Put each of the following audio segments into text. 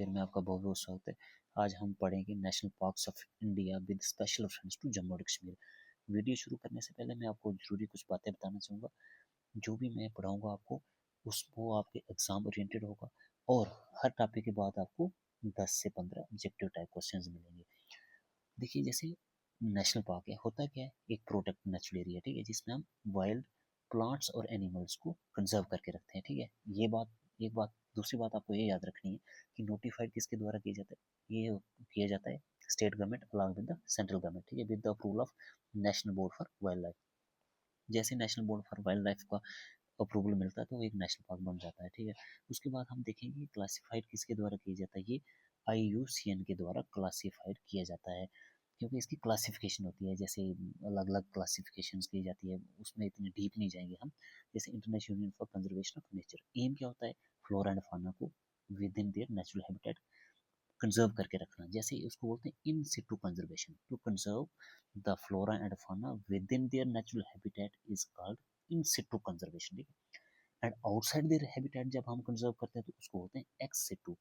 फिर में आपका बहुत बहुत स्वागत है। आज हम पढ़ेंगे national parks of India with special reference to Jammu and Kashmir. Video शुरू करने से पहले मैं आपको जरूरी कुछ बातें बताना चाहूँगा। जो भी मैं पढ़ाऊँगा आपको वो आपके एग्जाम ओरिएंटेड होगा और हर टॉपिक के बाद आपको 10 से 15 ऑब्जेक्टिव टाइप क्वेश्चंस मिलेंगे। देखिए, जैसे नेशनल पार्क है, होता क्या है, एक प्रोटेक्ट नेचुरल एरिया, ठीक है, जिसमें हम वाइल्ड प्लांट्स और एनिमल्स को कंजर्व करके रखते हैं, ठीक है। ये बात एक बात। दूसरी बात आपको ये याद रखनी है कि नोटिफाइड किसके द्वारा किया जाता है, ये किया जाता है state government along with the central government, ठीक है, with the approval of national board for wildlife. जैसे national board for wildlife का अप्रूवल मिलता है तो वो एक नेशनल पार्क बन जाता है, ठीक है। उसके बाद हम देखेंगे क्लासिफाइड किसके द्वारा किया जाता है, ये IUCN के द्वारा क्लासिफाइड किया जाता है, क्योंकि इसकी क्लासिफिकेशन होती है, जैसे अलग अलग क्लासिफिकेशंस की जाती है, उसमें इतने डीप नहीं जाएंगे हम। जैसे International Union for Conservation of Nature, um क्या होता है, फ्लोरा एंड फाना को within their natural habitat conserve करके रखना। जैसे उसको बोलते हैं in situ conservation, to conserve the flora and fauna within their natural habitat is called in situ conservation, ठीक है। एंड आउटसाइड देयर हैबिटेट जब हम कंजर्व करते हैं तो उसको बोलते हैं एक्स सिटू।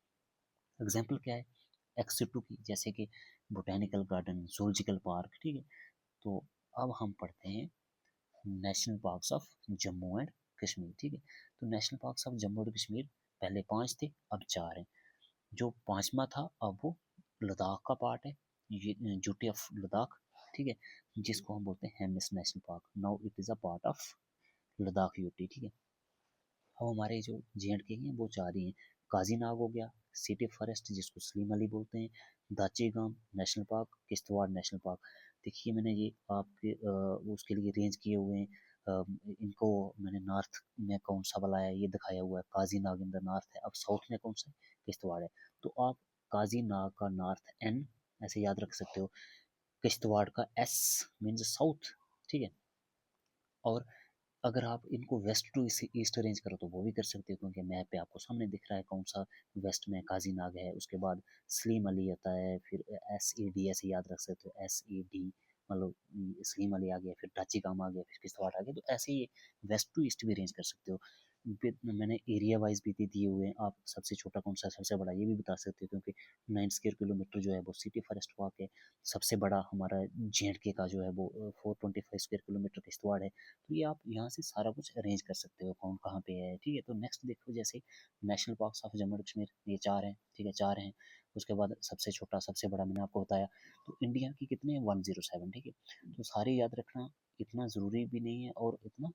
एग्जाम्पल क्या है एक्स सिटू की, जैसे कि बोटेनिकल गार्डन, जूलॉजिकल पार्क, ठीक है। तो अब हम पढ़ते हैं national parks of Jammu and Kashmir, ठीक है। तो national parks of Jammu and Kashmir पहले 5 थे, अब 4 हैं। जो 5वां था अब वो लद्दाख का पार्ट है, ये यूटी ऑफ लद्दाख, ठीक है, जिसको हम बोलते हैं Hemis national park. Now it is a part of Ladakh UT, ठीक है। अब हमारे जो JNK हैं वो 4 ही हैं। काजीनाग हो गया, सिटी फॉरेस्ट जिसको सलीम अली बोलते हैं, दाची गाम national park, Kishtwar national park. देखिए, मैंने ये आपके उसके लिए रेंज किए हुए हैं। इनको मैंने नॉर्थ में कौन सा वाला है ये दिखाया हुआ है, काजीनाग इन द नॉर्थ है। अब साउथ में कौन सा है, किश्तवाड़ है। तो आप काजीनाग का नॉर्थ N ऐसे याद रख सकते हो, किश्तवाड़ का S मीन्स साउथ, ठीक है। और अगर आप इनको वेस्ट टू ईस्ट अरेंज करो तो वो भी कर सकते हो, क्योंकि मैप पे आपको सामने दिख रहा है कौन सा वेस्ट में काजीनाग है। उसके बाद सलीम अली आता है, फिर SED ऐसे याद रख सकते हो, SED मतलब सलीम अली आ गया, फिर टाचीगाम आ गया, फिर किश्तवाड़ आ गया। तो ऐसे ही वेस्ट टू ईस्ट भी अरेंज कर सकते हो। मैंने एरिया वाइज भी दिए हुए हैं, आप सबसे छोटा कौन सा है, सबसे बड़ा ये भी बता सकते हो, क्योंकि 9 स्क्वायर किलोमीटर जो है वो सिटी फॉरेस्ट पार्क है। सबसे बड़ा हमारा JNK का जो है वो 425 स्क्वायर किलोमीटर किश्तवाड़ है। तो ये आप यहाँ से सारा कुछ अरेंज कर सकते हो कौन कहाँ पे है, ठीक है। तो नेक्स्ट देखो, जैसे national parks of Jammu and Kashmir, ये 4 हैं, ठीक है, 4 हैं। उसके बाद सबसे छोटा सबसे बड़ा मैंने आपको बताया। तो इंडिया की कितने हैं, 107, ठीक है। तो सारे याद रखना इतना ज़रूरी भी नहीं है और इतना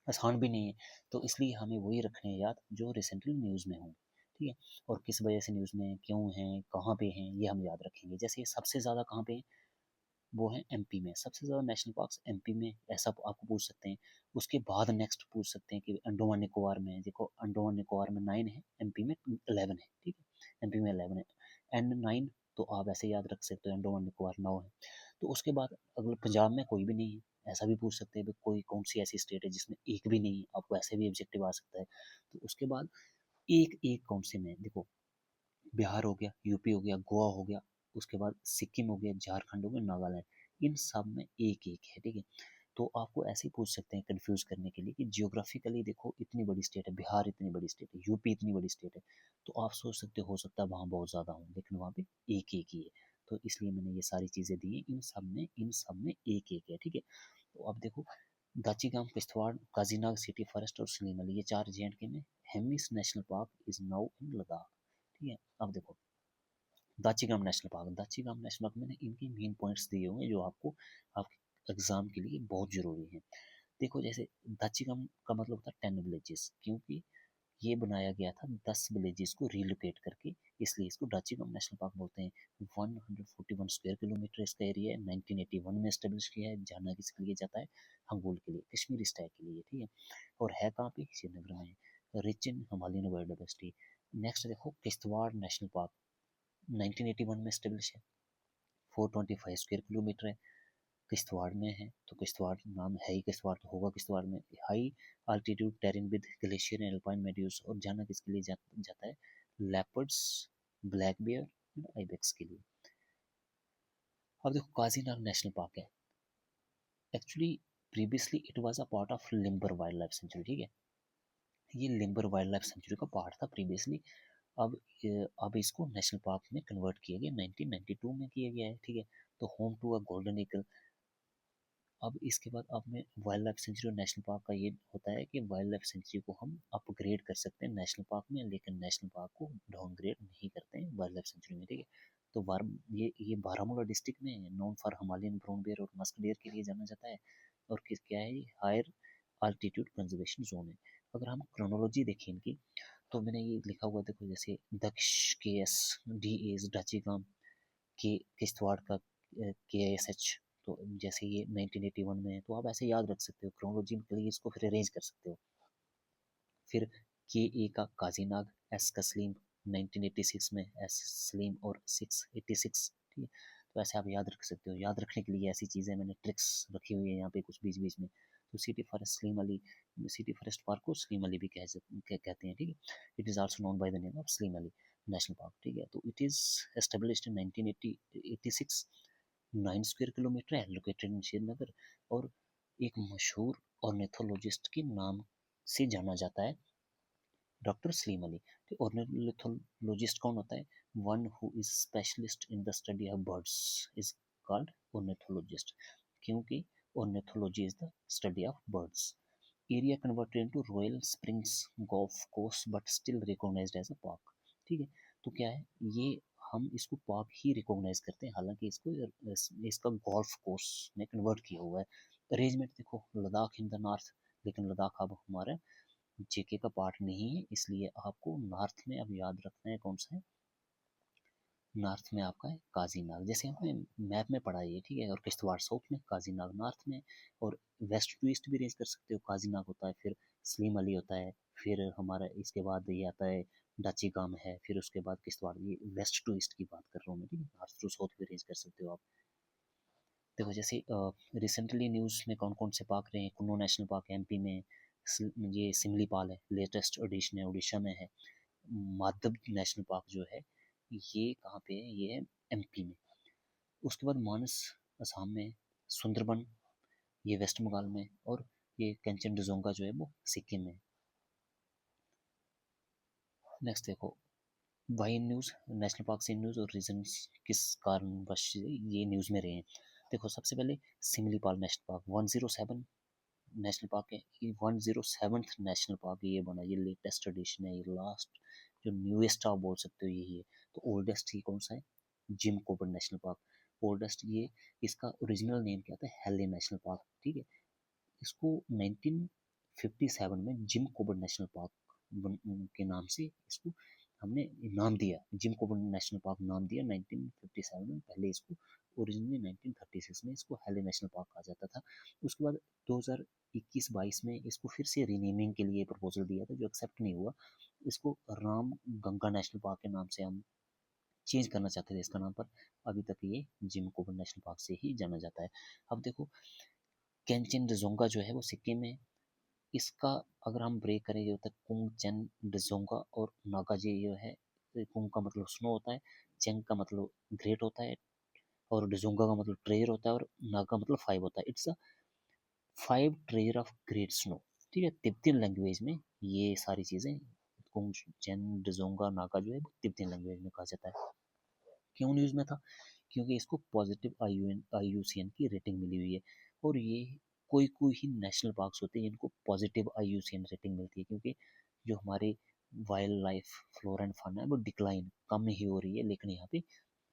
आसान भी नहीं है, तो इसलिए हमें वही रखने हैं याद जो रिसेंटली न्यूज़ में हों, ठीक है। और किस वजह से न्यूज़ में क्यों हैं, कहाँ पे हैं, ये हम याद रखेंगे। जैसे सबसे ज़्यादा कहाँ पे हैं, वो है MP में, सबसे ज़्यादा नेशनल पार्क्स MP में, ऐसा आपको पूछ सकते हैं। उसके बाद नेक्स्ट पूछ सकते हैं कि अंडोमान निकोबार में, देखो अंडोमान निकोबार में 9 है, MP में 11 है, ठीक है, MP में 11 है, N9। तो आप ऐसे याद रख सकते हो अंडोमान निकोबार 9 है। तो उसके बाद अगले पंजाब में कोई भी नहीं है, ऐसा भी पूछ सकते हैं कोई कौन सी ऐसी स्टेट है जिसमें एक भी नहीं है, आपको ऐसे भी ऑब्जेक्टिव आ सकता है। तो उसके बाद एक एक कौन से में देखो, बिहार हो गया, यूपी हो गया, गोवा हो गया, उसके बाद सिक्किम हो गया, झारखंड हो गया, नागालैंड, इन सब में एक एक है, ठीक है। तो आपको ऐसे ही पूछ सकते हैं कंफ्यूज करने के लिए कि जियोग्राफिकली देखो इतनी बड़ी स्टेट है, बिहार इतनी बड़ी स्टेट है, यूपी इतनी बड़ी स्टेट है, तो आप सोच सकते हो सकता है वहाँ बहुत ज़्यादा हो, लेकिन वहाँ पे एक एक ही है। तो इसलिए मैंने ये सारी चीज़ें दी हैं, इन सब में एक एक है, ठीक है। तो अब देखो, दाची गांव, किश्तवाड़, काजीनाग, सिटी फॉरेस्ट और सलीम अली, ये 4 JNK में। Hemis national park is now in Ladakh, ठीक है। अब देखो, दाची गाम नेशनल पार्क मैंने इनके मेन पॉइंट्स दिए हुए हैं जो आपको आपके एग्जाम के लिए बहुत ज़रूरी है। देखो, जैसे दाची गाम का मतलब होता है 10 विलेजेस, क्योंकि ये बनाया गया था 10 विलेजेस को रिलोकेट करके, इसलिए इसको दाची गाम नेशनल पार्क बोलते हैं। 141 स्क्वायर किलोमीटर इसका एरिया है, 1981 में स्टेब्लिश किया है। जाना किसके लिए जाता है, हंगोल के लिए, कश्मीर स्टाइल के लिए, ठीक है। और है कहाँ पे, श्रीनगर में है, rich in Himalayan biodiversity. Next देखो, किश्तवाड़ नेशनल पार्क 1981 में स्टेब्लिश है, 425 स्क्वायर किलोमीटर है, किश्तवाड़ में है। तो किश्तवाड़ नाम है ही किश्तवाड़, तो होगा किश्तवाड़ में। High altitude terrain with glacier and alpine मेड्यूस, और जाना किसके लिए जाता है, leopards, black bear and ibex के लिए। अब देखो, काजीनाग नेशनल पार्क है, actually previously it was a part of limber wild life sanctuary, ठीक है। ये लिम्बर वाइल्ड लाइफ सेंचुरी का पार्ट था प्रीवियसली। अब इसको नेशनल पार्क में कन्वर्ट किया गया, 1992 में किया गया है, ठीक है। तो home to a golden eagle. अब इसके बाद अब में वाइल्ड लाइफ सेंचुरी और नेशनल पार्क का ये होता है कि वाइल्ड लाइफ सेंचुरी को हम अपग्रेड कर सकते हैं नेशनल पार्क में, लेकिन नेशनल पार्क को डाउनग्रेड नहीं करते हैं वाइल्ड लाइफ सेंचुरी में, ठीक है। तो ये बारामूला डिस्ट्रिक्ट में known for Himalayan brown bear और मस्क डियर के लिए जाना जाता है। और क्या है, हायर अल्टीट्यूड कंजर्वेशन जोन है। अगर हम क्रोनोलॉजी देखें इनकी, तो मैंने ये लिखा हुआ देखो, जैसे दक्ष के एस डी एस डाचीगाम के किश्तवाड़ का KISH। तो जैसे ये 1981 में है, तो आप ऐसे याद रख सकते हो, क्रोनोलॉजी के लिए इसको फिर अरेंज कर सकते हो। फिर KA का काजीनाग, S का सलीम 1986 में, S सलीम और 686, ठीक है। तो ऐसे आप याद रख सकते हो। याद रखने के लिए ऐसी चीज़ें मैंने ट्रिक्स रखी हुई है यहाँ पे कुछ बीच बीच में। तो city forest Salim Ali, city forest park को सलीम अली भी कहते हैं, ठीक है। It is also known by the name of Salim Ali national park, ठीक है। तो it is established in 1986, 9 square kilometre है, लोकेटेड इन श्रीनगर। और एक मशहूर ऑर्निथोलॉजिस्ट के नाम से जाना जाता है, डॉक्टर सलीम अली। तो ऑर्निथोलॉजिस्ट कौन होता है? One who is specialist in the study of birds is called ornithologist, क्योंकि ornithology is the study of birds. Area converted into Royal Springs golf course but still recognised as a park, ठीक है। तो क्या है, ये हम इसको park ही recognise करते हैं, हालांकि इसको इसका गोल्फ कोर्स में कन्वर्ट किया हुआ है। अरेंजमेंट देखो, लद्दाख इन द नॉर्थ, लेकिन लद्दाख अब हमारा JK का पार्ट नहीं है, इसलिए आपको नॉर्थ में अब याद रखना है कौन सा है। नॉर्थ में आपका है काजीनाग, जैसे आपने मैप में पढ़ा है, ठीक है। और किश्तवाड़ साउथ में, काजीनाग नॉर्थ में। और वेस्ट टू ईस्ट भी रेंज कर सकते हो, काजीनाग होता है, फिर सलीम अली होता है, फिर हमारा इसके बाद ये आता है डाची गाम है, फिर उसके बाद किश्तवाड़। ये वेस्ट टू ईस्ट की बात कर रहा हूँ मैं, ठीक है। नॉर्थ टू साउथ भी रेंज कर सकते हो आप। देखो जैसे रिसेंटली न्यूज़ में कौन कौन से पार्क रहे हैं, कुन्नो नेशनल पार्क MP में, ये सिमलीपाल है, लेटेस्ट एडिशन है, उड़ीसा में है। माधव नेशनल पार्क जो है, ये कहाँ पे है, ये है MP में। उसके बाद मानस असम में, सुंदरबन ये वेस्ट बंगाल में, और ये कंचनजंगा जो है वो सिक्किम में। नेक्स्ट देखो, वाई न्यूज़, नेशनल पार्क से न्यूज़ और रीजंस किस कारणवश ये न्यूज़ में रहे हैं। देखो सबसे पहले Simlipal national park 107 national park है, ये 107th नेशनल पार्क ये बना, ये लेटेस्ट एडिशन है, ये लास्ट जो न्यूएस्ट आप बोल सकते हो यही है। तो ओल्डेस्ट ये कौन सा है, Jim Corbett national park oldest. ये इसका ओरिजिनल नेम क्या था, हेले नेशनल पार्क, ठीक है। इसको 1957 में जिम कॉर्बेट नेशनल पार्क के नाम से इसको हमने नाम दिया, जिम कॉर्बेट नेशनल पार्क नाम दिया 1957 में। पहले इसको ओरिजिनली 1936 में इसको हेले नेशनल पार्क कहा जाता था। उसके बाद 2021-22 में इसको फिर से रीनेमिंग के लिए प्रपोजल दिया था, जो एक्सेप्ट नहीं हुआ। इसको राम गंगा नेशनल पार्क के नाम से हम चेंज करना चाहते थे इसका नाम, पर अभी तक ये जिम कॉर्बेट नेशनल पार्क से ही जाना जाता है। अब देखो, केंचिन जो है वो सिक्किम में। इसका अगर हम ब्रेक करें, ये होता है कुंग चेन डिजोंगा और नागा जी जो है। कुंग का मतलब स्नो होता है, चेंग का मतलब ग्रेट होता है, और डिजोंगा का मतलब ट्रेयर होता है, और नागा का मतलब 5 होता है। It's a 5 treasure of great snow, ठीक है। तिब्बतियन लैंग्वेज में ये सारी चीज़ें, कुंग चेन डिजोंगा नागा जो है वो तिब्बतियन लैंग्वेज में कहा जाता है। क्यों न्यूज़ में था, क्योंकि इसको पॉजिटिव IUCN की रेटिंग मिली हुई है। और ये कोई कोई ही नेशनल पार्क्स होते हैं इनको पॉजिटिव IUCN रेटिंग मिलती है, क्योंकि जो हमारे वाइल्ड लाइफ फ्लोरा एंड फाना है वो डिक्लाइन कम ही हो रही है, लेकिन यहाँ पे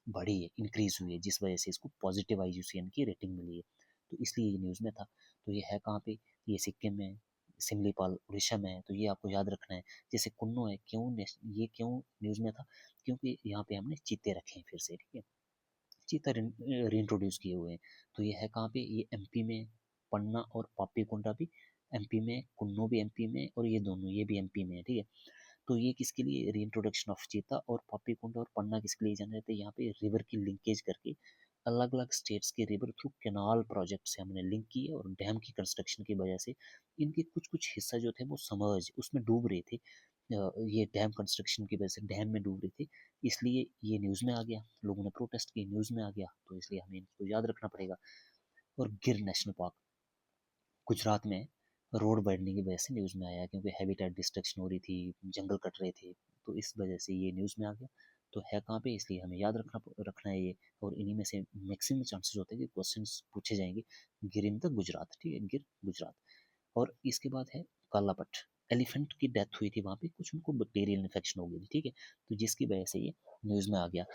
बढ़ी है, इंक्रीज हुई है, जिस वजह से इसको पॉजिटिव IUCN की रेटिंग मिली है। तो इसलिए ये न्यूज़ में था। तो ये है कहाँ पे, ये सिक्किम में है, सिमलीपाल उड़ीसा में है। तो ये आपको याद रखना है। जैसे कुन्नो है, ये क्यों न्यूज़ में था, क्योंकि यहाँ पे हमने चीते रखे हैं फिर से, ठीक है। चीता रीइंट्रोड्यूस किए हुए हैं। तो ये है कहाँ पे, ये MP में। पन्ना और पापीकोंडा भी MP में, कुन्नो भी MP में, और ये दोनों ये भी MP में है, ठीक है। तो ये किसके लिए रीइंट्रोडक्शन ऑफ चीता और पापीकोंडा और पन्ना किसके लिए जाने जाते हैं, यहाँ पे रिवर की लिंकेज करके अलग अलग स्टेट्स के रिवर थ्रू कैनाल प्रोजेक्ट से हमने लिंक किए, और डैम की कंस्ट्रक्शन की वजह से इनके कुछ कुछ हिस्सा जो थे वो समर्ज उसमें डूब रहे थे। ये डैम कंस्ट्रक्शन की वजह से डैम में डूब रहे थे, इसलिए ये न्यूज़ में आ गया, लोगों ने प्रोटेस्ट की, न्यूज़ में आ गया, तो इसलिए हमें इसको याद रखना पड़ेगा। और गिर नेशनल पार्क गुजरात में, रोड वाइडनिंग की वजह से न्यूज़ में आया, क्योंकि हैबिटेट डिस्ट्रक्शन हो रही थी, जंगल कट रहे थे, तो इस वजह से ये न्यूज़ में आ गया। तो है कहाँ पे, इसलिए हमें याद रखना है ये। और इन्हीं में से मैक्सिमम चांसेस होते हैं कि क्वेश्चंस पूछे जाएंगे। गिर इन द गुजरात, ठीक है, गिर गुजरात। और इसके बाद है कालापट। एलिफेंट की डेथ हुई थी वहाँ पे, कुछ उनको बैक्टीरियल इन्फेक्शन हो गई थी, ठीक है, तो जिसकी वजह से ये न्यूज़ में आ गया।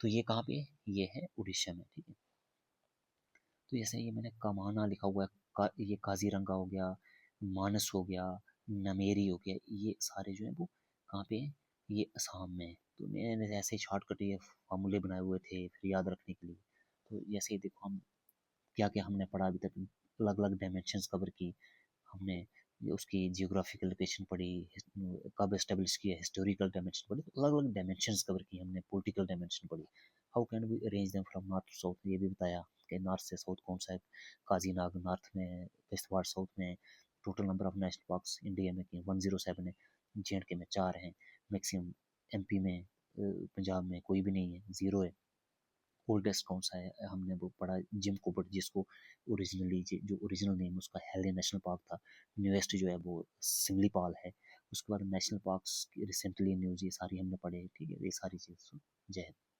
तो ये कहाँ पे है, ये है उड़ीसा में, ठीक है। तो जैसे ये मैंने कमाना लिखा हुआ है, ये काजीरंगा हो गया, मानस हो गया, नमेरी हो गया, ये सारे जो है वो कहाँ पे हैं, ये असम में है। तो मैंने ऐसे शॉर्टकट ये फार्मूले बनाए हुए थे फिर याद रखने के लिए। तो जैसे ही देखो हम क्या क्या हमने पढ़ा अभी तक, अलग अलग डायमेंशंस कवर की हमने, ये उसकी जियोग्राफिकल लोकेशन पढ़ी, कब एस्टेब्लिश किया, हिस्टोरिकल डायमेंशन पढ़ी, तो अलग अलग डायमेंशंस कवर की हमने, पॉलिटिकल डायमेंशन पढ़ी। How can we arrange them from north to south, ये भी बताया कि नॉर्थ से साउथ कौन सा है। काजीनाग नॉर्थ में है, किश्तवाड़ साउथ में है। Total number of national parks India में 107 है, जे में 4 हैं, मैक्सिमम एमपी में पंजाब में कोई भी नहीं है, 0 है। ओल्डेस्ट कौन सा है, हमने वो पढ़ा जिम कोबर्ट, जिसको ओरिजिनली जो ओरिजिनल नेम उसका हेली नेशनल पार्क था। न्यूएस्ट जो है वो सिमलीपाल है। उसके बाद नेशनल पार्क्स रिसेंटली न्यूज़, ये सारी हमने पढ़े, ठीक है, ये सारी चीज़। जय हिंद।